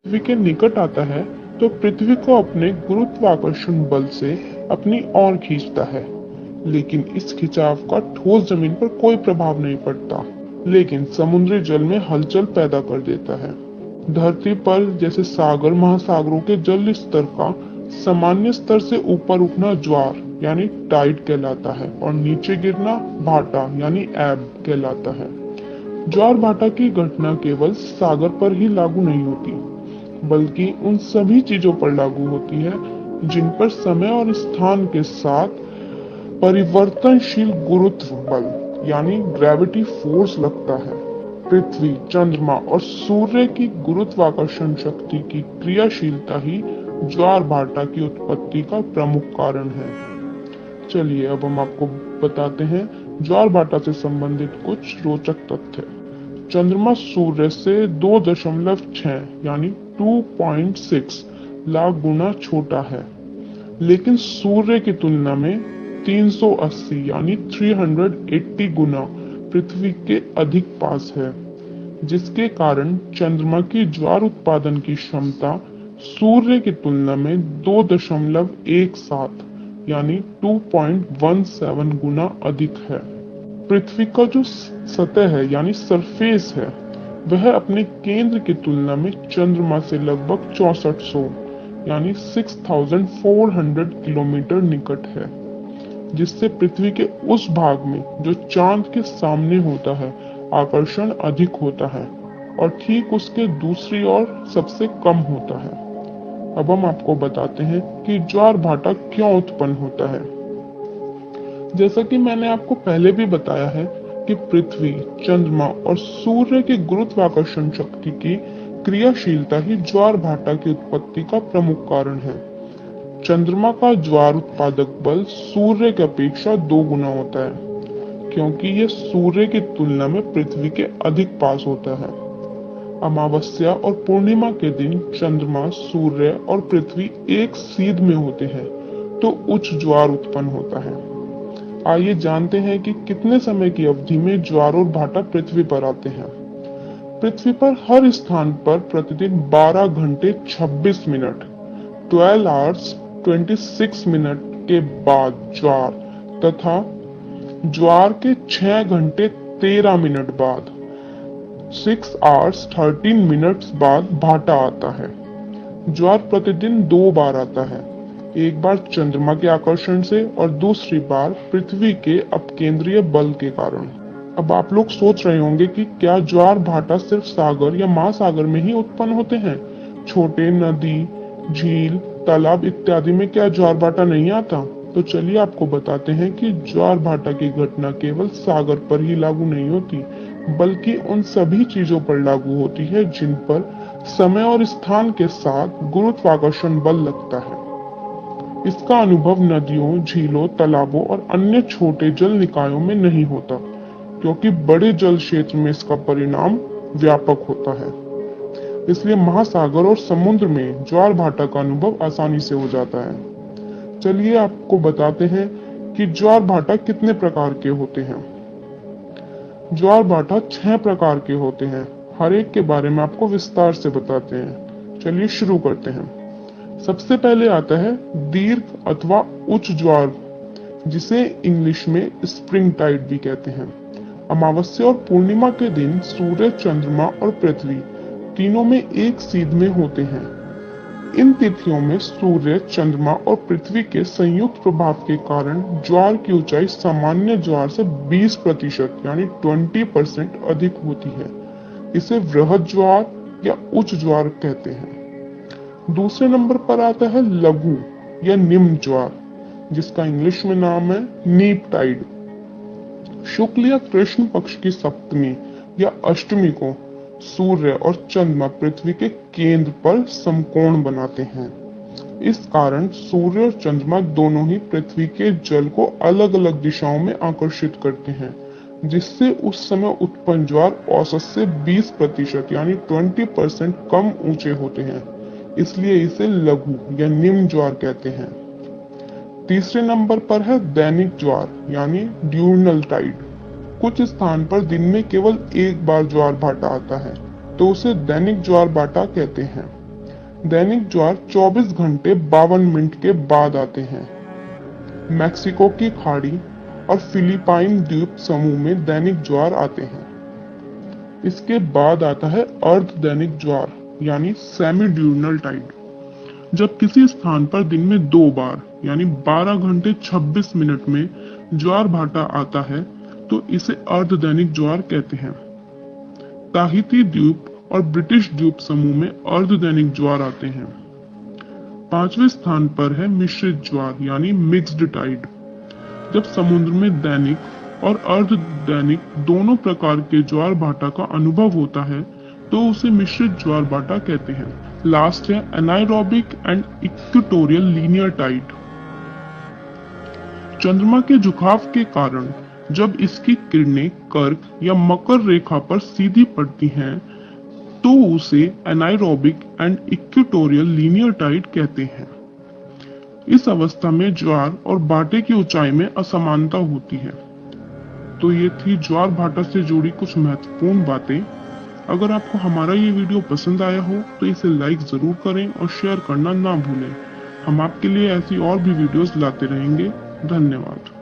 पृथ्वी के निकट आता है तो पृथ्वी को अपने गुरुत्वाकर्षण बल से अपनी ओर खींचता है, लेकिन इस खिंचाव का ठोस जमीन पर कोई प्रभाव नहीं पड़ता, लेकिन समुद्री जल में हलचल पैदा कर देता है। धरती पर जैसे सागर महासागरों के जल स्तर का सामान्य स्तर से ऊपर उठना ज्वार यानी टाइड कहलाता है और नीचे गिरना भाटा यानी एब कहलाता है। ज्वार भाटा की घटना केवल सागर पर ही लागू नहीं होती, बल्कि उन सभी चीजों पर लागू होती है जिन पर समय और स्थान के साथ परिवर्तनशील गुरुत्व बल यानी ग्रेविटी फोर्स लगता है। पृथ्वी, चंद्रमा और सूर्य की गुरुत्वाकर्षण शक्ति की क्रियाशीलता ही ज्वार भाटा की उत्पत्ति का प्रमुख कारण है। चलिए अब हम आपको बताते हैं ज्वार भाटा से संबंधित कुछ रोचक तथ्य। चंद्रमा सूर्य से 2.6 यानी 2.6 लाख गुना छोटा है, लेकिन सूर्य की तुलना में 380 यानी 380 गुना पृथ्वी के अधिक पास है, जिसके कारण चंद्रमा की ज्वार उत्पादन की क्षमता सूर्य की तुलना में 2.17 यानी 2.17 गुना अधिक है। पृथ्वी का जो सतह है यानी सरफेस है, वह अपने केंद्र की तुलना में चंद्रमा से लगभग 6400 यानी 6400 किलोमीटर निकट है, जिससे पृथ्वी के उस भाग में जो चांद के सामने होता है आकर्षण अधिक होता है और ठीक उसके दूसरी ओर सबसे कम होता है। अब हम आपको बताते हैं कि ज्वार भाटा क्यों उत्पन्न होता है। जैसा कि मैंने आपको पहले भी बताया है कि पृथ्वी, चंद्रमा और सूर्य की गुरुत्वाकर्षण शक्ति की क्रियाशीलता ही ज्वार भाटा की उत्पत्ति का प्रमुख कारण है। चंद्रमा का ज्वार उत्पादक बल सूर्य की अपेक्षा 2 गुना होता है, क्योंकि यह सूर्य की तुलना में पृथ्वी के अधिक पास होता है। अमावस्या और पूर्णिमा के दिन चंद्रमा, सूर्य और पृथ्वी एक सीध में होते हैं तो उच्च ज्वार उत्पन्न होता है। आइए जानते हैं कि कितने समय की अवधि में ज्वार और भाटा पृथ्वी पर आते हैं। पृथ्वी पर हर स्थान पर प्रतिदिन 12 घंटे 26 मिनट 12 आवर्स 26 मिनट के बाद ज्वार तथा ज्वार के 6 घंटे 13 मिनट बाद 6 आवर्स 13 मिनट्स बाद भाटा आता है। ज्वार प्रतिदिन 2 बार आता है, एक बार चंद्रमा के आकर्षण से और दूसरी बार पृथ्वी के अपकेंद्रीय बल के कारण। अब आप लोग सोच रहे होंगे कि क्या ज्वार भाटा सिर्फ सागर या महासागर में ही उत्पन्न होते हैं? छोटे नदी, झील, तालाब इत्यादि में क्या ज्वार भाटा नहीं आता? तो चलिए आपको बताते हैं कि ज्वार भाटा की घटना केवल सागर पर ही लागू नहीं होती, बल्कि उन सभी चीजों पर लागू होती है जिन पर समय और स्थान के साथ गुरुत्वाकर्षण बल लगता है। इसका अनुभव नदियों, झीलों, तालाबों और अन्य छोटे जल निकायों में नहीं होता, क्योंकि बड़े जल क्षेत्र में इसका परिणाम व्यापक होता है। इसलिए महासागर और समुद्र में ज्वार भाटा का अनुभव आसानी से हो जाता है। चलिए आपको बताते हैं कि ज्वार भाटा कितने प्रकार के होते हैं। ज्वार भाटा 6 प्रकार के होते हैं। हर एक के बारे में आपको विस्तार से बताते हैं। चलिए शुरू करते हैं। सबसे पहले आता है दीर्घ अथवा उच्च ज्वार, जिसे इंग्लिश में स्प्रिंग टाइड भी कहते हैं। अमावस्या और पूर्णिमा के दिन सूर्य, चंद्रमा और पृथ्वी तीनों में एक सीध में होते हैं। इन तिथियों में सूर्य, चंद्रमा और पृथ्वी के संयुक्त प्रभाव के कारण ज्वार की ऊंचाई सामान्य ज्वार से 20% यानी 20% अधिक होती है। इसे वृहद ज्वार या उच्च ज्वार कहते हैं। दूसरे नंबर पर आता है लघु या निम्न ज्वार, जिसका इंग्लिश में नाम है नीप टाइड। शुक्ल या कृष्ण पक्ष की सप्तमी या अष्टमी को सूर्य और चंद्रमा पृथ्वी के केंद्र पर समकोण बनाते हैं। इस कारण सूर्य और चंद्रमा दोनों ही पृथ्वी के जल को अलग अलग दिशाओं में आकर्षित करते हैं, जिससे उस समय उत्पन्न ज्वार औसत से 20% यानी 20% कम ऊंचे होते हैं। इसलिए इसे लघु या निम्न ज्वार कहते हैं। तीसरे नंबर पर है दैनिक ज्वार यानी ड्यूरनल टाइड। कुछ स्थान पर दिन में केवल एक बार ज्वार भाटा आता है, तो उसे दैनिक ज्वार भाटा कहते हैं। दैनिक ज्वार 24 घंटे 52 मिनट के बाद आते हैं। मैक्सिको की खाड़ी और फिलीपाइन द्वीप समूह में दैनिक ज्वार आते हैं। इसके बाद आता है अर्ध दैनिक ज्वार यानी सेमी ड्यूरनल टाइड। जब किसी स्थान पर दिन में 2 बार यानी 12 घंटे 26 मिनट में ज्वार भाटा आता है तो इसे अर्ध दैनिक ज्वार कहते हैं। ताहिती द्वीप और ब्रिटिश द्वीप समूह में अर्ध दैनिक ज्वार आते हैं। 5वें स्थान पर है मिश्रित ज्वार यानी मिक्स्ड टाइड। जब समुद्र में दैनिक और अर्ध दैनिक दोनों प्रकार के ज्वार भाटा का अनुभव होता है तो उसे मिश्रित ज्वार भाटा कहते हैं। लास्ट है एनायरोबिक एंड इक्वेटोरियल लीनियर टाइड। चंद्रमा के झुकाव के कारण जब इसकी किरणें कर्क या मकर रेखा पर सीधी पड़ती हैं तो उसे एनायरोबिक एंड इक्वेटोरियल लीनियर टाइड कहते हैं। इस अवस्था में ज्वार और भाटे की ऊंचाई में असमानता होती है। तो ये थी ज्वार भाटा से जुड़ी कुछ महत्वपूर्ण बातें। अगर आपको हमारा ये वीडियो पसंद आया हो तो इसे लाइक जरूर करें और शेयर करना ना भूलें। हम आपके लिए ऐसी और भी वीडियोस लाते रहेंगे। धन्यवाद।